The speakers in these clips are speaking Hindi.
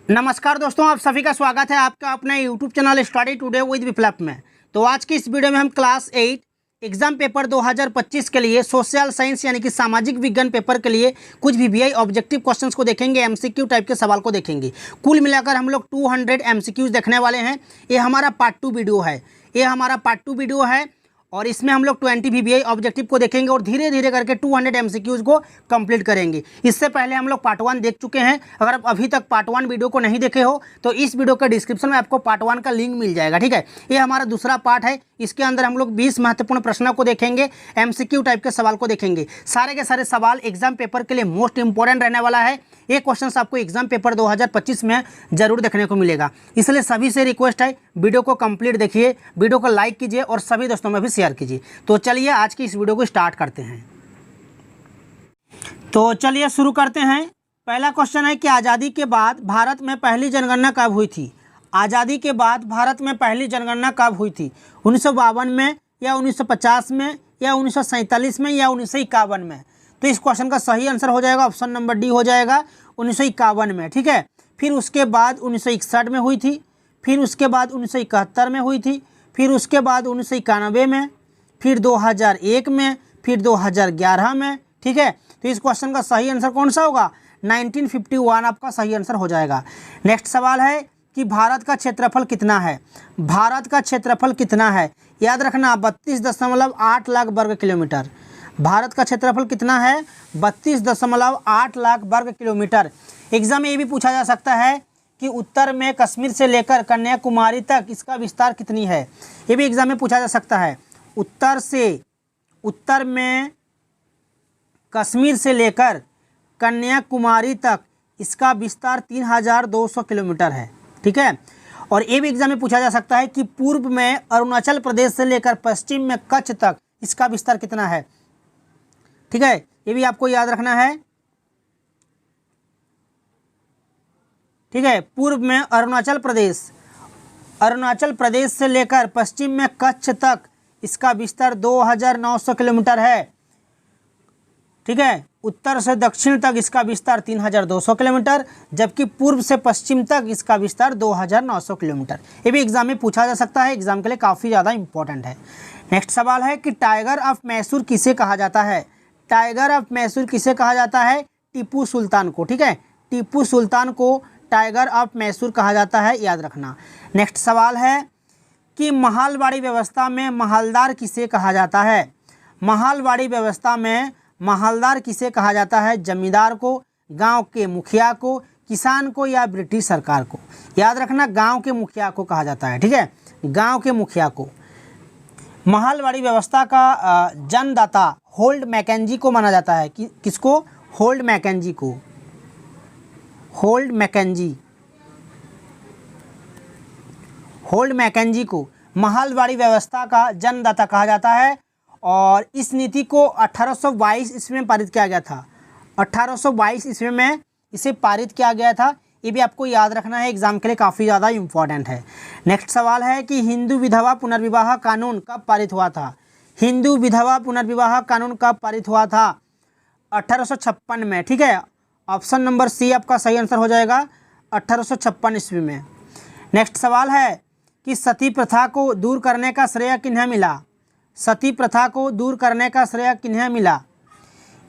नमस्कार दोस्तों, आप सभी का स्वागत है आपका अपने YouTube channel study today with Viplav में। तो आज की इस वीडियो में हम क्लास 8 एग्जाम पेपर 2025 के लिए सोशल साइंस यानी कि सामाजिक विज्ञान पेपर के लिए कुछ VVI ऑब्जेक्टिव क्वेश्चंस को देखेंगे, MCQ टाइप के सवाल को देखेंगे। कुल मिलाकर हम लोग 200 MCQs देखने वाले हैं। ये हमारा पार्ट 2 वीडियो है और इसमें हम लोग 20 VVI ऑब्जेक्टिव को देखेंगे और धीरे धीरे करके 200 MCQs को कंप्लीट करेंगे। इससे पहले हम लोग पार्ट 1 देख चुके हैं। अगर आप अभी तक पार्ट 1 वीडियो को नहीं देखे हो तो इस वीडियो के डिस्क्रिप्शन में आपको पार्ट 1 का लिंक मिल जाएगा, ठीक है। ये हमारा दूसरा पार्ट है। इसके अंदर हम लोग 20 महत्वपूर्ण प्रश्नों को देखेंगे, MCQ टाइप के सवाल को देखेंगे। सारे के सारे सवाल एग्जाम पेपर के लिए मोस्ट इंपॉर्टेंट रहने वाला है। ये क्वेश्चन आपको एग्जाम पेपर 2025 में जरूर देखने को मिलेगा। इसलिए सभी से रिक्वेस्ट है, वीडियो को कंप्लीट देखिए, वीडियो को लाइक कीजिए और सभी दोस्तों में भी शेयर कीजिए। तो चलिए आज की इस वीडियो को स्टार्ट करते हैं। तो चलिए शुरू करते हैं। पहला क्वेश्चन है कि आज़ादी के बाद भारत में पहली जनगणना कब हुई थी? आज़ादी के बाद भारत में पहली जनगणना कब हुई थी? 1952 में या 1950 में या 1947 में या 1951 में? तो इस क्वेश्चन का सही आंसर हो जाएगा ऑप्शन नंबर डी हो जाएगा 1951 में, ठीक है। फिर उसके बाद 1961 में हुई थी, फिर उसके बाद 1971 में हुई थी, फिर उसके बाद 1991 में, फिर 2001 में, फिर 2011 में, ठीक है। तो इस क्वेश्चन का सही आंसर कौन सा होगा? 1951 आपका सही आंसर हो जाएगा। नेक्स्ट सवाल है कि भारत का क्षेत्रफल कितना है? भारत का क्षेत्रफल कितना है? याद रखना 32.8 लाख वर्ग किलोमीटर। भारत का क्षेत्रफल कितना है? 32.8 लाख वर्ग किलोमीटर। एग्जाम में ये भी पूछा जा सकता है कि उत्तर में कश्मीर से लेकर कन्याकुमारी तक इसका विस्तार कितनी है? ये भी एग्जाम में पूछा जा सकता है। उत्तर में कश्मीर से लेकर कन्याकुमारी तक इसका विस्तार 3200 किलोमीटर है, ठीक है। और ये भी एग्जाम में पूछा जा सकता है कि पूर्व में अरुणाचल प्रदेश से लेकर पश्चिम में कच्छ तक इसका विस्तार कितना है, ठीक है। ये भी आपको याद रखना है, ठीक है। पूर्व में अरुणाचल प्रदेश से लेकर पश्चिम में कच्छ तक इसका विस्तार 2900 किलोमीटर है, ठीक है। उत्तर से दक्षिण तक इसका विस्तार 3200 किलोमीटर, जबकि पूर्व से पश्चिम तक इसका विस्तार 2900 किलोमीटर। ये भी एग्जाम में पूछा जा सकता है, एग्जाम के लिए काफ़ी ज़्यादा इंपॉर्टेंट है। नेक्स्ट सवाल है कि टाइगर ऑफ मैसूर किसे कहा जाता है? टाइगर ऑफ मैसूर किसे कहा जाता है? टीपू सुल्तान को, ठीक है। टीपू सुल्तान को टाइगर ऑफ मैसूर कहा जाता है, याद रखना। नेक्स्ट सवाल है कि महालवाड़ी व्यवस्था में महालदार किसे कहा जाता है? महालवाड़ी व्यवस्था में महालदार किसे कहा जाता है? जमींदार को, गांव के मुखिया को, किसान को या ब्रिटिश सरकार को? याद रखना गांव के मुखिया को कहा जाता है, ठीक है। गांव के मुखिया को। महालवाड़ी व्यवस्था का जन्मदाता होल्ड मैकेंजी को माना जाता है। किसको? होल्ड मैकेंजी को। होल्ड मैकेंजी को महालवाड़ी व्यवस्था का जन्मदाता कहा जाता है और इस नीति को 1822 ईस्वी में पारित किया गया था। 1822 ईस्वी में इसे पारित किया गया था। ये भी आपको याद रखना है, एग्जाम के लिए काफ़ी ज़्यादा इम्पॉर्टेंट है। नेक्स्ट सवाल है कि हिंदू विधवा पुनर्विवाह कानून कब पारित हुआ था? हिंदू विधवा पुनर्विवाह कानून कब पारित हुआ था? 1856 में, ठीक है। ऑप्शन नंबर सी आपका सही आंसर हो जाएगा 1856 ईस्वी में। नेक्स्ट सवाल है कि सती प्रथा को दूर करने का श्रेय किन्हें मिला? सती प्रथा को दूर करने का श्रेय किन्हें मिला?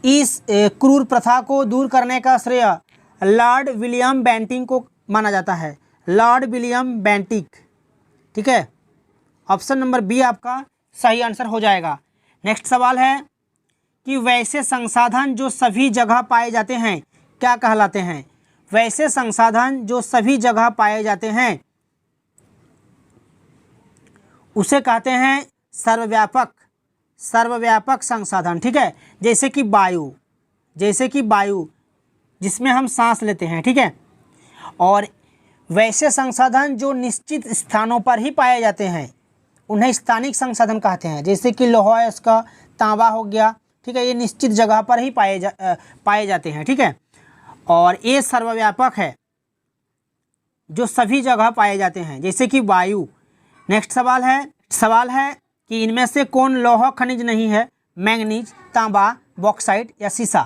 इस क्रूर प्रथा को दूर करने का श्रेय लॉर्ड विलियम बेंटिक को माना जाता है। लॉर्ड विलियम बेंटिक, ठीक है। ऑप्शन नंबर बी आपका सही आंसर हो जाएगा। नेक्स्ट सवाल है कि वैसे संसाधन जो सभी जगह पाए जाते हैं क्या कहलाते हैं? वैसे संसाधन जो सभी जगह पाए जाते हैं उसे कहते हैं सर्वव्यापक संसाधन, ठीक है। जैसे कि वायु जिसमें हम सांस लेते हैं, ठीक है। और वैसे संसाधन जो निश्चित स्थानों पर ही पाए जाते हैं उन्हें स्थानिक संसाधन कहते हैं। जैसे कि लोहा इसका तांबा हो गया, ठीक है। ये निश्चित जगह पर ही पाए जाते हैं, ठीक है। और ये सर्वव्यापक है जो सभी जगह पाए जाते हैं, जैसे कि वायु। नेक्स्ट सवाल है कि इनमें से कौन लौह खनिज नहीं है? मैंगनीज, तांबा, बॉक्साइट या सीसा?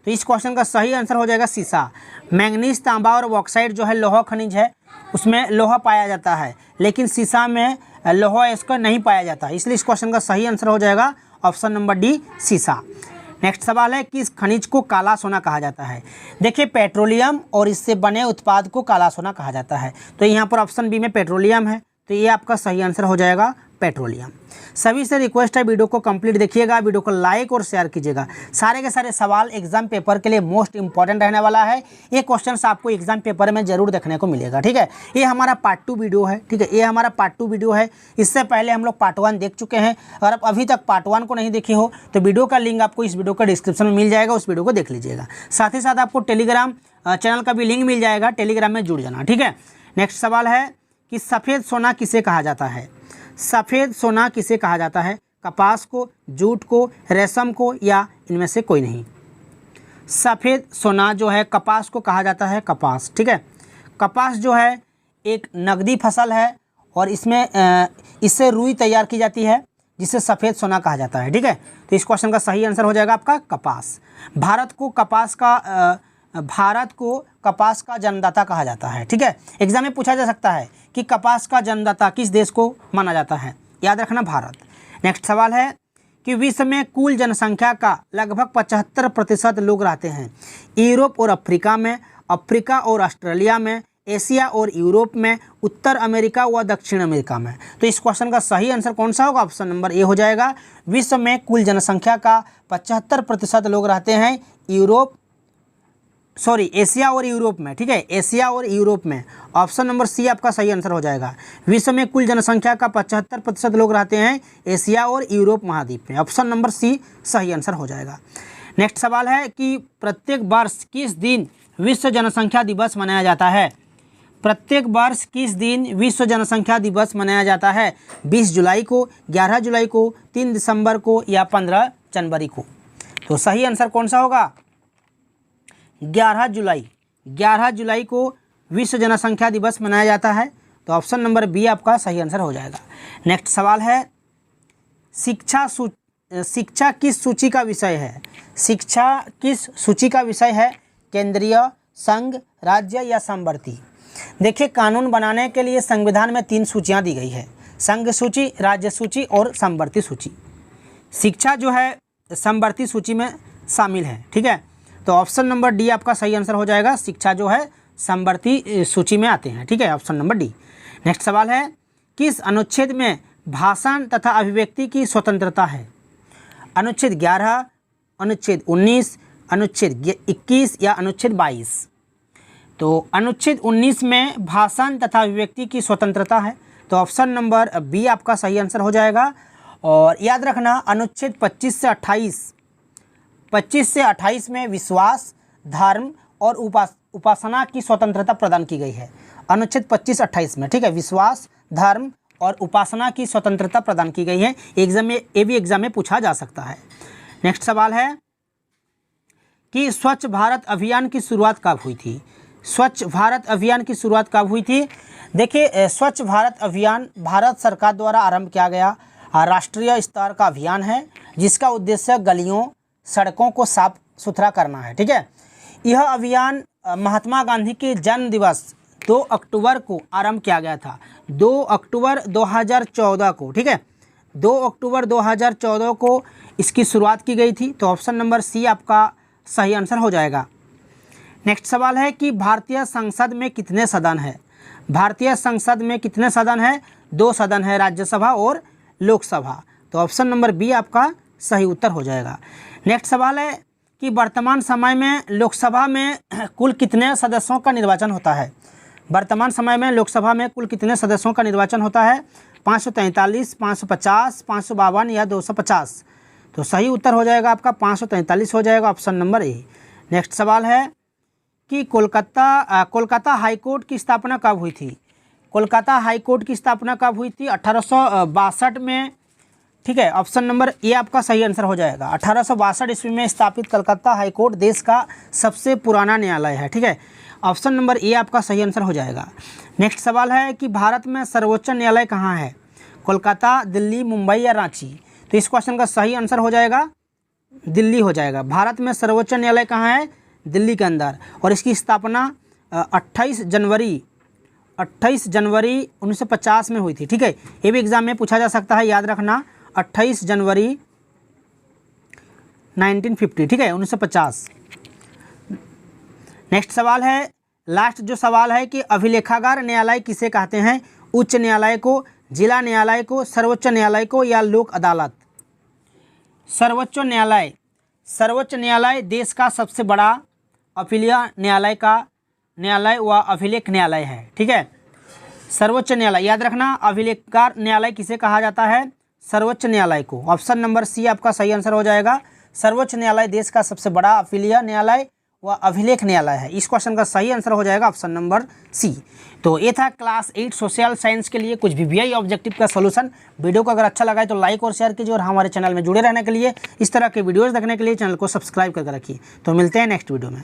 तो तो इस क्वेश्चन का सही आंसर हो जाएगा सीसा। मैंगनीज, तांबा और बॉक्साइट जो है लोहा खनिज है, उसमें लोहा पाया जाता है, लेकिन सीसा में लोहा इसका नहीं पाया जाता, इसलिए इस क्वेश्चन का सही आंसर हो जाएगा ऑप्शन नंबर डी सीसा। नेक्स्ट सवाल है, किस खनिज को काला सोना कहा जाता है? देखिए पेट्रोलियम और इससे बने उत्पाद को काला सोना कहा जाता है, तो यहाँ पर ऑप्शन बी में पेट्रोलियम है, तो ये आपका सही आंसर हो जाएगा पेट्रोलियम। सभी से रिक्वेस्ट है वीडियो को कंप्लीट देखिएगा, वीडियो को लाइक और शेयर कीजिएगा। सारे के सारे सवाल एग्जाम पेपर के लिए मोस्ट इंपॉर्टेंट रहने वाला है, ये क्वेश्चंस आपको एग्जाम पेपर में जरूर देखने को मिलेगा, ठीक है। ये हमारा पार्ट 2 वीडियो है, ठीक है, ये हमारा पार्ट 2 वीडियो है। इससे पहले हम लोग पार्ट 1 देख चुके हैं। अगर आप अभी तक पार्ट 1 को नहीं देखे हो तो वीडियो का लिंक आपको इस वीडियो का डिस्क्रिप्शन में मिल जाएगा, उस वीडियो को देख लीजिएगा। साथ ही साथ आपको टेलीग्राम चैनल का भी लिंक मिल जाएगा, टेलीग्राम में जुड़ जाना, ठीक है। नेक्स्ट सवाल है कि सफ़ेद सोना किसे कहा जाता है? सफ़ेद सोना किसे कहा जाता है? कपास को, जूट को, रेशम को, या इनमें से कोई नहीं? सफ़ेद सोना जो है कपास को कहा जाता है, कपास, ठीक है। कपास जो है एक नकदी फसल है और इससे रुई तैयार की जाती है, जिसे सफ़ेद सोना कहा जाता है, ठीक है। तो इस क्वेश्चन का सही आंसर हो जाएगा आपका कपास। भारत को कपास का जन्मदाता कहा जाता है, ठीक है। एग्जाम में पूछा जा सकता है कि कपास का जन्मदाता किस देश को माना जाता है, याद रखना भारत। नेक्स्ट सवाल है कि विश्व में कुल जनसंख्या का लगभग 75% लोग रहते हैं यूरोप और अफ्रीका में, अफ्रीका और ऑस्ट्रेलिया में, एशिया और यूरोप में, उत्तर अमेरिका व दक्षिण अमेरिका में। तो इस क्वेश्चन का सही आंसर कौन सा होगा? ऑप्शन नंबर ए हो जाएगा। विश्व में कुल जनसंख्या का 75% लोग रहते हैं एशिया और यूरोप में, ठीक है, एशिया और यूरोप में। ऑप्शन नंबर सी आपका सही आंसर हो जाएगा। विश्व में कुल जनसंख्या का 75% लोग रहते हैं एशिया और यूरोप महाद्वीप में। ऑप्शन नंबर सी सही आंसर हो जाएगा। नेक्स्ट सवाल है कि प्रत्येक वर्ष किस दिन विश्व जनसंख्या दिवस मनाया जाता है? प्रत्येक वर्ष किस दिन विश्व जनसंख्या दिवस मनाया जाता है? 20 जुलाई को, 11 जुलाई को, 3 दिसंबर को, या 15 जनवरी को? तो सही आंसर कौन सा होगा? 11 जुलाई को विश्व जनसंख्या दिवस मनाया जाता है, तो ऑप्शन नंबर बी आपका सही आंसर हो जाएगा। नेक्स्ट सवाल है, शिक्षा किस सूची का विषय है? शिक्षा किस सूची का विषय है? केंद्रीय, संघ, राज्य, या समवर्ती? देखिए कानून बनाने के लिए संविधान में 3 सूचियां दी गई है, संघ सूची, राज्य सूची और समवर्ती सूची। शिक्षा जो है समवर्ती सूची में शामिल है, ठीक है। तो ऑप्शन नंबर डी आपका सही आंसर हो जाएगा। शिक्षा जो है समवर्ती सूची में आते हैं, ठीक है, ऑप्शन नंबर डी। नेक्स्ट सवाल है, किस अनुच्छेद में भाषण तथा अभिव्यक्ति की स्वतंत्रता है? अनुच्छेद 11, अनुच्छेद 19, अनुच्छेद 21, या अनुच्छेद 22? तो अनुच्छेद 19 में भाषण तथा अभिव्यक्ति की स्वतंत्रता है, तो ऑप्शन नंबर बी आपका सही आंसर हो जाएगा। और याद रखना अनुच्छेद 25 से 28 में विश्वास, धर्म और उपासना की स्वतंत्रता प्रदान की गई है। अनुच्छेद 25-28 में, ठीक है, विश्वास, धर्म और उपासना की स्वतंत्रता प्रदान की गई है। ये भी एग्जाम में पूछा जा सकता है। नेक्स्ट सवाल है कि स्वच्छ भारत अभियान की शुरुआत कब हुई थी? स्वच्छ भारत अभियान की शुरुआत कब हुई थी? देखिए स्वच्छ भारत अभियान भारत सरकार द्वारा आरंभ किया गया राष्ट्रीय स्तर का अभियान है, जिसका उद्देश्य गलियों, सड़कों को साफ सुथरा करना है, ठीक है। यह अभियान महात्मा गांधी के जन्म दिवस 2 अक्टूबर को आरंभ किया गया था, 2 अक्टूबर 2014 को, ठीक है, 2 अक्टूबर 2014 को इसकी शुरुआत की गई थी, तो ऑप्शन नंबर सी आपका सही आंसर हो जाएगा। नेक्स्ट सवाल है कि भारतीय संसद में कितने सदन है? भारतीय संसद में कितने सदन है? 2 सदन है, राज्यसभा और लोकसभा, तो ऑप्शन नंबर बी आपका सही उत्तर हो जाएगा। नेक्स्ट सवाल है कि वर्तमान समय में लोकसभा में कुल कितने सदस्यों का निर्वाचन होता है? वर्तमान समय में लोकसभा में कुल कितने सदस्यों का निर्वाचन होता है? 543, 550, 552 या 250? तो सही उत्तर हो जाएगा आपका 543 हो जाएगा, ऑप्शन नंबर ए। नेक्स्ट सवाल है कि कोलकाता हाईकोर्ट की स्थापना कब हुई थी? कोलकाता हाईकोर्ट की स्थापना कब हुई थी? 1862 में, ठीक है, ऑप्शन नंबर ए आपका सही आंसर हो जाएगा। 1862 ईस्वी में स्थापित कलकत्ता हाईकोर्ट देश का सबसे पुराना न्यायालय है, ठीक है, ऑप्शन नंबर ए आपका सही आंसर हो जाएगा। नेक्स्ट सवाल है कि भारत में सर्वोच्च न्यायालय कहाँ है? कोलकाता, दिल्ली, मुंबई या रांची? तो इस क्वेश्चन का सही आंसर हो जाएगा दिल्ली हो जाएगा। भारत में सर्वोच्च न्यायालय कहाँ है? दिल्ली के अंदर। और इसकी स्थापना 28 जनवरी 1950 में हुई थी। ठीक है, ये भी एग्जाम में पूछा जा सकता है, याद रखना 28 जनवरी 1950। ठीक है, 1950। नेक्स्ट सवाल है, लास्ट जो सवाल है कि अभिलेखागार न्यायालय किसे कहते हैं? उच्च न्यायालय को, जिला न्यायालय को, सर्वोच्च न्यायालय को या लोक अदालत? सर्वोच्च न्यायालय देश का सबसे बड़ा अपीलीय न्यायालय व अभिलेख न्यायालय है। ठीक है, सर्वोच्च न्यायालय, याद रखना अभिलेखगार न्यायालय किसे कहा जाता है? सर्वोच्च न्यायालय को। ऑप्शन नंबर सी आपका सही आंसर हो जाएगा। सर्वोच्च न्यायालय देश का सबसे बड़ा अपीलीय न्यायालय व अभिलेख न्यायालय है। इस क्वेश्चन का सही आंसर हो जाएगा ऑप्शन नंबर सी। तो ये था क्लास 8 सोशल साइंस के लिए कुछ VVI ऑब्जेक्टिव का सॉल्यूशन। वीडियो को अगर अच्छा लगा है तो लाइक और शेयर कीजिए, और हमारे चैनल में जुड़े रहने के लिए, इस तरह के वीडियोस देखने के लिए चैनल को सब्सक्राइब करके रखिए। तो मिलते हैं नेक्स्ट वीडियो में।